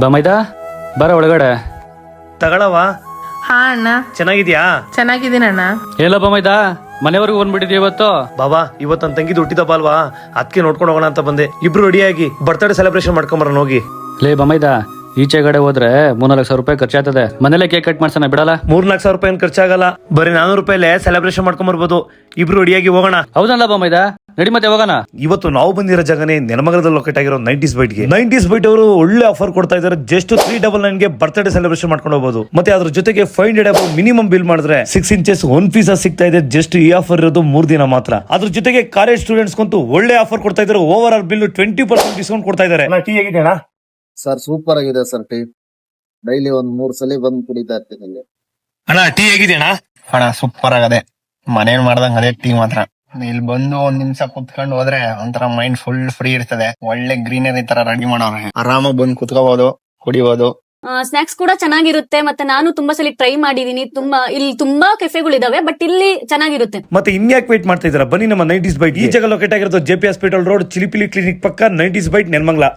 ಬಮೈದಾ ಬರ ಒಳಗಡೆ. ತಗಳವಾ. ಹಾ ಅಣ್ಣ, ಚೆನ್ನಾಗಿದ್ಯಾ? ಚೆನ್ನಾಗಿದ್ದೀನಿ ಅಣ್ಣ. ಎಲ್ಲ ಬಮೈದಾ ಮನೆವರೆಗೂ ಬಂದ್ಬಿಟ್ಟಿದ್ವಿ ಇವತ್ತು. ಬಾಬಾ ಇವತ್ತು ನನ್ನ ತಂಗಿದು ಹುಟ್ಟಿದಬ್ಬ ಅಲ್ವಾ, ಅದಕ್ಕೆ ನೋಡ್ಕೊಂಡು ಹೋಗೋಣ ಅಂತ ಬಂದೆ. ಇಬ್ರು ರೆಡಿಯಾಗಿ ಬರ್ತ್ಡೇ ಸೆಲೆಬ್ರೇಷನ್ ಮಾಡ್ಕೊಂಬರೋಣ ಹೋಗಿ. ಲೇ ಬಮೈದಾ ಈಚೆ ಕಡೆ ಹೋದ್ರೆ 3-4 ರೂಪಾಯಿ ಖರ್ಚಾಗ್ತದೆ. ಮನೇಲೆ ಕೇಕ್ ಕಟ್ ಮಾಡ್ಸೋಣ ಬಿಡಲ್ಲ. 3-4 ರೂಪಾಯಿ ಏನ್ ಖರ್ಚಾಗಲ್ಲ, ಬರೀ 400 ರೂಪಾಯಿಲೆ ಸೆಲೆಬ್ರೇಷನ್ ಮಾಡ್ಕೊಂಬರ್ಬೋದು. ಇಬ್ರು ರೆಡಿಯಾಗಿ ಹೋಗೋಣ. ಹೌದಲ್ಲ ಬಮೈದಾ, ನಡಿ ಮತ್ತೆ ಹೋಗೋಣ. ಇವತ್ತು ನಾವು ಬಂದಿರೋ ಜಾಗನೇ ನೆನಮಂಗಲದಲ್ಲಿ ಲೊಕೇಟ್ ಆಗಿರೋ 90s ಬೈಟ್ಗೆ. 90s ಬೈಟ್ ಅವರು ಒಳ್ಳೆ ಆಫರ್ ಕೊಡ್ತಾ ಇದ್ದಾರೆ. ಜಸ್ಟ್ 399 ಗೆ ಬರ್ತ್ಡೇ ಸೆಲೆಬ್ರೇಷನ್ ಮಾಡ್ಕೊಂಡು ಹೋಗಬಹುದು. ಮತ್ತೆ ಅದ್ರ ಜೊತೆಗೆ 500 ಮಿನಿಮಮ್ ಬಿಲ್ ಮಾಡಿದ್ರೆ 6 ಇಂಚಸ್ 1 ಪೀಸ್ ಸಿಗ್ತಾ ಇದೆ. ಜಸ್ಟ್ ಈ ಆಫರ್ ಇರೋದು 3 ದಿನ ಮಾತ್ರ. ಅದ್ರ ಜೊತೆಗೆ ಕಾಲೇಜ್ ಸ್ಟೂಡೆಂಟ್ಸ್ ಕಂತೂ ಒಳ್ಳೆ ಆಫರ್ ಕೊಡ್ತಾ ಇದ್ದಾರೆ. ಓವರ್ ಆಲ್ ಬಿಲ್ 20% ಡಿಸ್ಕೌಂಟ್ ಕೊಡ್ತಾ ಇದ್ದಾರೆ. ಟೀ ಹೇಗಿದೆಯಾ ಸರ್? ಸೂಪರ್ ಆಗಿದೆ ಸರ್ ಟೀ. ಡೈಲಿ 3 ಸಲ ಬಂದು ಕುಡಿತಾ ಇರ್ತೀನಿ. ಅಣ್ಣ ಟೀ ಹೇಗಿದೆಯಾ? ಅಣ್ಣ ಸೂಪರ್ ಆಗದೆ, ಮನೇನ್ ಮಾಡ್ದಂಗ ಅದೇ ಟೀ ಮಾತ್ರ. ಇಲ್ಲಿ ಬಂದು 1 ನಿಮಿಷ ಕುತ್ಕೊಂಡು ಹೋದ್ರೆ ಒಂಥರ ಮೈಂಡ್ ಫುಲ್ ಫ್ರೀ ಇರ್ತದೆ. ಒಳ್ಳೆ ಗ್ರೀನರಿ ತರ ರೆಡಿ ಮಾಡೋರೆ, ಆರಾಮಾಗಿ ಬಂದು ಕುತ್ಕೋಬಹುದು, ಕುಡಿಬಹುದು. ಸ್ನಾಕ್ಸ್ ಕೂಡ ಚೆನ್ನಾಗಿರುತ್ತೆ. ಮತ್ತೆ ನಾನು ತುಂಬಾ ಸಲ ಟ್ರೈ ಮಾಡಿದೀನಿ. ಇಲ್ಲಿ ತುಂಬಾ ಕೆಫೆಗಳಿದಾವೆ, ಬಟ್ ಇಲ್ಲಿ ಚೆನ್ನಾಗಿರುತ್ತೆ. ಮತ್ತೆ ಇನ್ಯಾಕ್ ವೇಟ್ ಮಾಡ್ತಾ ಇದ್ದೀರಾ? ಬನ್ನಿ ನಮ್ಮ 90s ಬೈಟ್. ಈ ಜಾಗ ಲೊಕೇಟ್ ಆಗಿರೋದು JP ಹಾಸ್ಪಿಟಲ್ ರೋಡ್, ಚಿಲಿಪಿಲಿ ಕ್ಲಿನಿಕ್ ಪಕ್ಕ, 90s ಬೈಟ್ ನೆಲಮಂಗಲ.